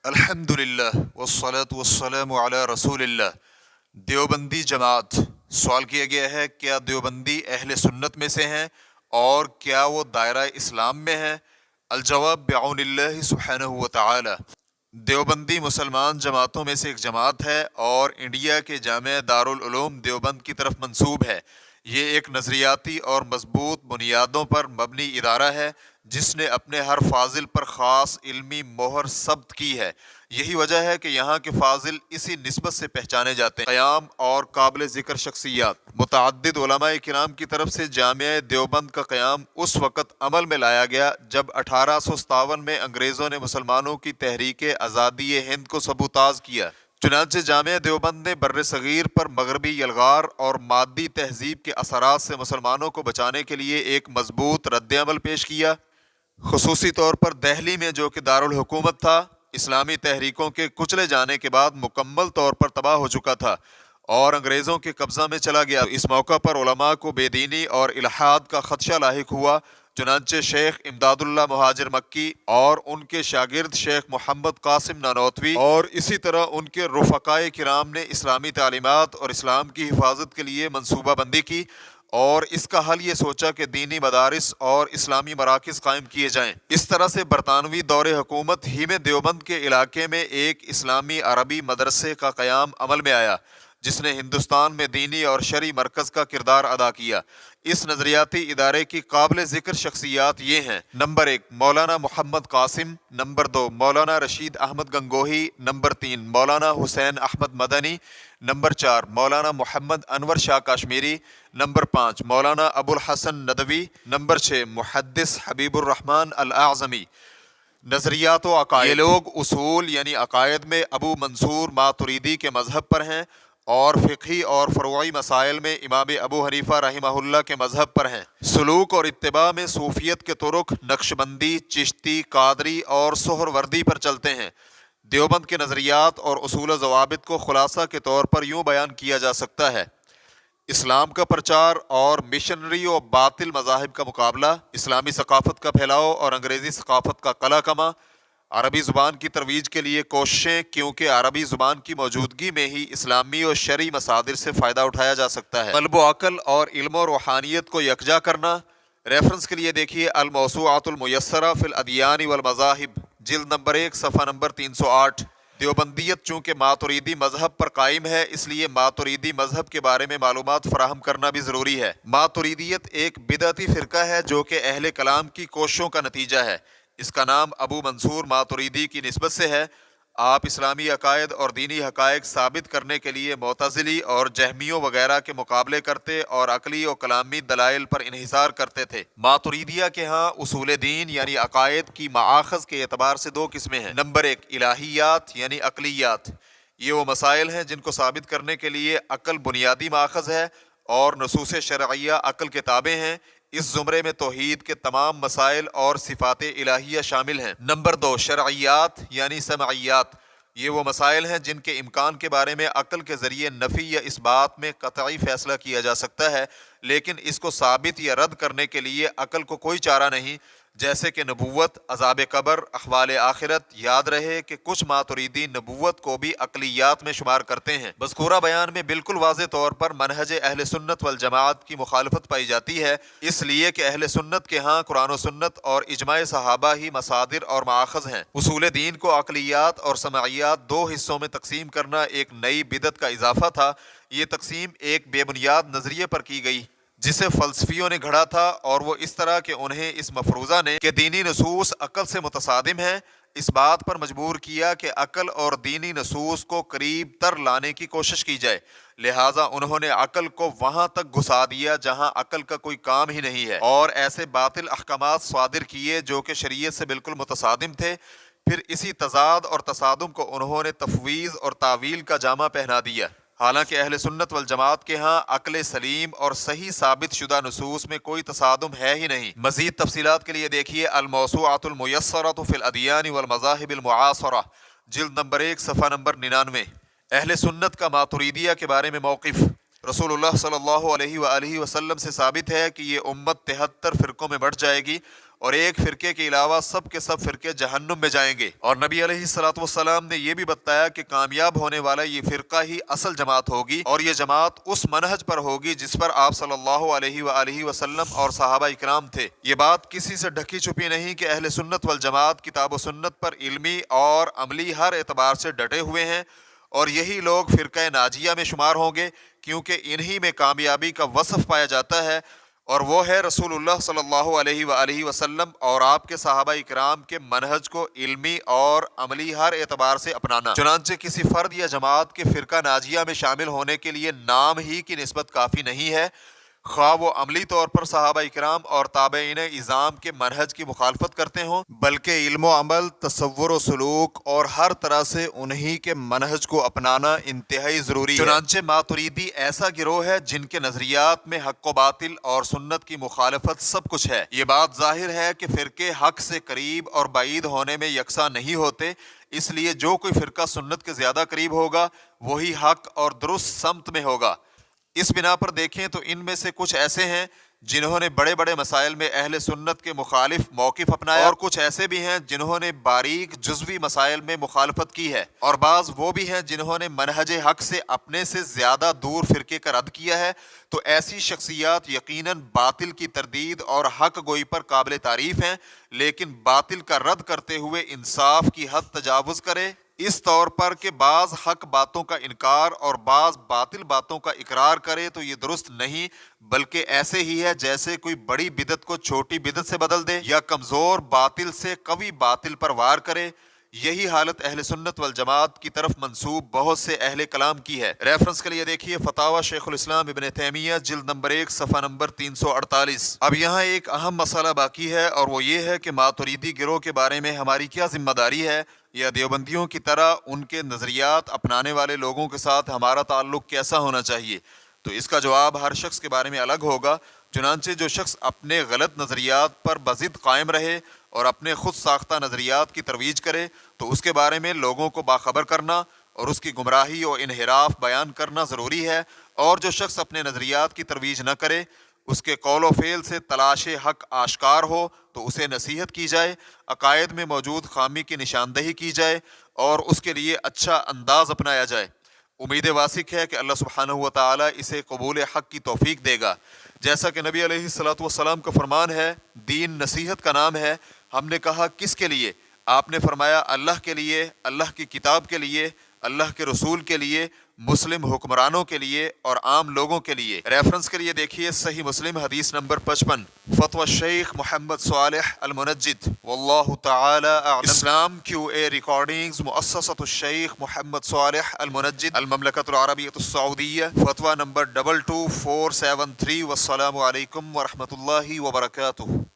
الحمدللہ والصلاة والسلام علی رسول اللہ۔ دیوبندی جماعت، سوال کیا گیا ہے کیا دیوبندی اہل سنت میں سے ہیں اور کیا وہ دائرہ اسلام میں ہیں؟ الجواب بعون اللہ سبحانہ و تعالی۔ دیوبندی مسلمان جماعتوں میں سے ایک جماعت ہے اور انڈیا کے جامعہ دارالعلوم دیوبند کی طرف منسوب ہے۔ یہ ایک نظریاتی اور مضبوط بنیادوں پر مبنی ادارہ ہے جس نے اپنے ہر فاضل پر خاص علمی مہر ثبت کی ہے۔ یہی وجہ ہے کہ یہاں کے فاضل اسی نسبت سے پہچانے جاتے ہیں۔ قیام اور قابل ذکر شخصیات، متعدد علماء کرام کی طرف سے جامعہ دیوبند کا قیام اس وقت عمل میں لایا گیا جب 1857 میں انگریزوں نے مسلمانوں کی تحریک آزادی ہند کو سبوتاژ کیا۔ چنانچہ جامعہ دیوبند نے بر صغیر پر مغربی یلغار اور مادی تہذیب کے اثرات سے مسلمانوں کو بچانے کے لیے ایک مضبوط رد عمل پیش کیا۔ خصوصی طور پر دہلی میں جو کہ دارالحکومت تھا، اسلامی تحریکوں کے کچلے جانے کے بعد مکمل طور پر تباہ ہو چکا تھا اور انگریزوں کے قبضہ میں چلا گیا۔ اس موقع پر علماء کو بے دینی اور الحاد کا خدشہ لاحق ہوا۔ چنانچہ شیخ امداد اللہ مہاجر مکی اور ان کے شاگرد شیخ محمد قاسم نانوتوی اور اسی طرح ان کے رفقائے کرام نے اسلامی تعلیمات اور اسلام کی حفاظت کے لیے منصوبہ بندی کی اور اس کا حل یہ سوچا کہ دینی مدارس اور اسلامی مراکز قائم کیے جائیں۔ اس طرح سے برطانوی دور حکومت ہی میں دیوبند کے علاقے میں ایک اسلامی عربی مدرسے کا قیام عمل میں آیا جس نے ہندوستان میں دینی اور شرعی مرکز کا کردار ادا کیا۔ اس نظریاتی ادارے کی قابل ذکر شخصیات یہ ہیں: نمبر 1 مولانا محمد قاسم، نمبر 2 مولانا رشید احمد گنگوہی، نمبر 3 مولانا حسین احمد مدنی، نمبر 4 مولانا محمد انور شاہ کاشمیری، نمبر 5 مولانا ابو الحسن ندوی، نمبر 6 محدث حبیب الرحمن الاعظمی۔ نظریات و عقائد، یہ لوگ اصول یعنی عقائد میں ابو منصور ماتریدی کے مذہب پر ہیں اور فقہی اور فروعی مسائل میں امام ابو حنیفہ رحمہ اللہ کے مذہب پر ہیں۔ سلوک اور اتباع میں صوفیت کے طرق نقشبندی، چشتی، قادری اور سہروردی پر چلتے ہیں۔ دیوبند کے نظریات اور اصول و ضوابط کو خلاصہ کے طور پر یوں بیان کیا جا سکتا ہے: اسلام کا پرچار اور مشنری و باطل مذاہب کا مقابلہ، اسلامی ثقافت کا پھیلاؤ اور انگریزی ثقافت کا قلع کما، عربی زبان کی ترویج کے لیے کوششیں کیونکہ عربی زبان کی موجودگی میں ہی اسلامی اور شرعی مصادر سے فائدہ اٹھایا جا سکتا ہے، قلب و عقل اور علم و روحانیت کو یکجا کرنا۔ ریفرنس کے لیے دیکھیے الموسوعۃ المیسرہ فی الادیان والمذاہب، جلد نمبر 1 صفحہ نمبر 308۔ دیوبندیت چونکہ ماتریدی مذہب پر قائم ہے اس لیے ماتریدی مذہب کے بارے میں معلومات فراہم کرنا بھی ضروری ہے۔ ماتریدیت ایک بدعتی فرقہ ہے جو کہ اہل کلام کی کوششوں کا نتیجہ ہے۔ اس کا نام ابو منصور ماتریدی کی نسبت سے ہے۔ آپ اسلامی عقائد اور دینی حقائق ثابت کرنے کے لیے معتزلی اور جہمیوں وغیرہ کے مقابلے کرتے اور عقلی و کلامی دلائل پر انحصار کرتے تھے۔ ماتریدیہ کے ہاں اصول دین یعنی عقائد کی مآخذ کے اعتبار سے دو قسمیں ہیں۔ نمبر 1 الہیات یعنی عقلیات، یہ وہ مسائل ہیں جن کو ثابت کرنے کے لیے عقل بنیادی مآخذ ہے اور نصوص شرعیہ عقل کے تابع ہیں۔ اس زمرے میں توحید کے تمام مسائل اور صفات الہیہ شامل ہیں۔ نمبر 2 شرعیات یعنی سمعیات، یہ وہ مسائل ہیں جن کے امکان کے بارے میں عقل کے ذریعے نفی یا اثبات میں قطعی فیصلہ کیا جا سکتا ہے لیکن اس کو ثابت یا رد کرنے کے لیے عقل کو کوئی چارہ نہیں، جیسے کہ نبوت، عذاب قبر، احوال آخرت۔ یاد رہے کہ کچھ ماتریدی نبوت کو بھی عقلیات میں شمار کرتے ہیں۔ مذکورہ بیان میں بالکل واضح طور پر منہج اہل سنت والجماعت کی مخالفت پائی جاتی ہے، اس لیے کہ اہل سنت کے ہاں قرآن و سنت اور اجماع صحابہ ہی مصادر اور مآخذ ہیں۔ اصول دین کو عقلیات اور سمعیات دو حصوں میں تقسیم کرنا ایک نئی بدعت کا اضافہ تھا۔ یہ تقسیم ایک بے بنیاد نظریے پر کی گئی جسے فلسفیوں نے گھڑا تھا اور وہ اس طرح کہ انہیں اس مفروضہ نے کہ دینی نصوص عقل سے متصادم ہیں اس بات پر مجبور کیا کہ عقل اور دینی نصوص کو قریب تر لانے کی کوشش کی جائے، لہٰذا انہوں نے عقل کو وہاں تک گھسا دیا جہاں عقل کا کوئی کام ہی نہیں ہے اور ایسے باطل احکامات صادر کیے جو کہ شریعت سے بالکل متصادم تھے۔ پھر اسی تضاد اور تصادم کو انہوں نے تفویض اور تعویل کا جامہ پہنا دیا، حالانکہ اہل سنت والجماعت کے ہاں عقل سلیم اور صحیح ثابت شدہ نصوص میں کوئی تصادم ہے ہی نہیں۔ مزید تفصیلات کے لیے دیکھیے الموسوعۃ المیسرۃ فی الادیان والمذاہب المعاصرہ، جلد نمبر 1 صفحہ نمبر 99۔ اہل سنت کا ماتریدیہ کے بارے میں موقف۔ رسول اللہ صلی اللہ علیہ وآلہ وسلم سے ثابت ہے کہ یہ امت 73 فرقوں میں بٹ جائے گی اور ایک فرقے کے علاوہ سب کے سب فرقے جہنم میں جائیں گے۔ اور نبی علیہ الصلوۃ والسلام نے یہ بھی بتایا کہ کامیاب ہونے والا یہ فرقہ ہی اصل جماعت ہوگی، اور یہ جماعت اس منہج پر ہوگی جس پر آپ صلی اللہ علیہ وآلہ وسلم اور صحابہ اکرام تھے۔ یہ بات کسی سے ڈھکی چھپی نہیں کہ اہل سنت والجماعت کتاب و سنت پر علمی اور عملی ہر اعتبار سے ڈٹے ہوئے ہیں، اور یہی لوگ فرقہ ناجیہ میں شمار ہوں گے، کیونکہ انہی میں کامیابی کا وصف پایا جاتا ہے، اور وہ ہے رسول اللہ صلی اللہ علیہ وآلہ وسلم اور آپ کے صحابہ اکرام کے منہج کو علمی اور عملی ہر اعتبار سے اپنانا۔ چنانچہ کسی فرد یا جماعت کے فرقہ ناجیہ میں شامل ہونے کے لیے نام ہی کی نسبت کافی نہیں ہے، خواہ وہ عملی طور پر صحابہ اکرام اور تابعین اعظام کے منہج کی مخالفت کرتے ہوں، بلکہ علم و عمل، تصور و سلوک اور ہر طرح سے انہی کے منہج کو اپنانا انتہائی ضروری ہے۔ چنانچہ ماتریدی ایسا گروہ ہے جن کے نظریات میں حق و باطل اور سنت کی مخالفت سب کچھ ہے۔ یہ بات ظاہر ہے کہ فرقے حق سے قریب اور بعید ہونے میں یکساں نہیں ہوتے، اس لیے جو کوئی فرقہ سنت کے زیادہ قریب ہوگا وہی حق اور درست سمت میں ہوگا۔ اس بنا پر دیکھیں تو ان میں سے کچھ ایسے ہیں جنہوں نے بڑے بڑے مسائل میں اہل سنت کے مخالف موقف اپنایا، اور کچھ ایسے بھی ہیں جنہوں نے باریک جزوی مسائل میں مخالفت کی ہے، اور بعض وہ بھی ہیں جنہوں نے منہج حق سے اپنے سے زیادہ دور فرقے کا رد کیا ہے۔ تو ایسی شخصیات یقیناً باطل کی تردید اور حق گوئی پر قابل تعریف ہیں، لیکن باطل کا رد کرتے ہوئے انصاف کی حد تجاوز کرے، اس طور پر کہ بعض حق باتوں کا انکار اور بعض باطل باتوں کا اقرار کرے، تو یہ درست نہیں، بلکہ ایسے ہی ہے جیسے کوئی بڑی بدعت کو چھوٹی بدعت سے بدل دے یا کمزور باطل سے قوی باطل پر وار کرے۔ یہی حالت اہل سنت والجماعت کی طرف منسوب بہت سے اہل کلام کی ہے۔ ریفرنس کے لیے دیکھیے فتاوی شیخ الاسلام ابن تیمیہ جلد نمبر 1 صفحہ نمبر 348۔ اب یہاں ایک اہم مسئلہ باقی ہے، اور وہ یہ ہے کہ ماتریدی گروہ کے بارے میں ہماری کیا ذمہ داری ہے، یا دیوبندیوں کی طرح ان کے نظریات اپنانے والے لوگوں کے ساتھ ہمارا تعلق کیسا ہونا چاہیے؟ تو اس کا جواب ہر شخص کے بارے میں الگ ہوگا۔ چنانچہ جو شخص اپنے غلط نظریات پر بضد قائم رہے اور اپنے خود ساختہ نظریات کی ترویج کرے، تو اس کے بارے میں لوگوں کو باخبر کرنا اور اس کی گمراہی و انحراف بیان کرنا ضروری ہے، اور جو شخص اپنے نظریات کی ترویج نہ کرے، اس کے قول و فعل سے تلاش حق آشکار ہو، تو اسے نصیحت کی جائے، عقائد میں موجود خامی کی نشاندہی کی جائے، اور اس کے لیے اچھا انداز اپنایا جائے۔ امید واسق ہے کہ اللہ سبحانہ و تعالی اسے قبول حق کی توفیق دے گا۔ جیسا کہ نبی علیہ الصلوۃ والسلام کا فرمان ہے، دین نصیحت کا نام ہے۔ ہم نے کہا کس کے لیے؟ آپ نے فرمایا اللہ کے لیے، اللہ کی کتاب کے لیے، اللہ کے رسول کے لیے، مسلم حکمرانوں کے لیے اور عام لوگوں کے لیے۔ ریفرنس کے لیے دیکھیے صحیح مسلم حدیث نمبر 55، فتوی الشیخ محمد صالح المنجد واللہ تعالی اعلم۔ اسلام QA ریکارڈنگز، مؤسسۃ الشیخ محمد صالح المنجد، المملکۃ العربیۃ السعودیہ، فتوی نمبر 22473۔ والسلام علیکم ورحمۃ اللہ وبرکاتہ۔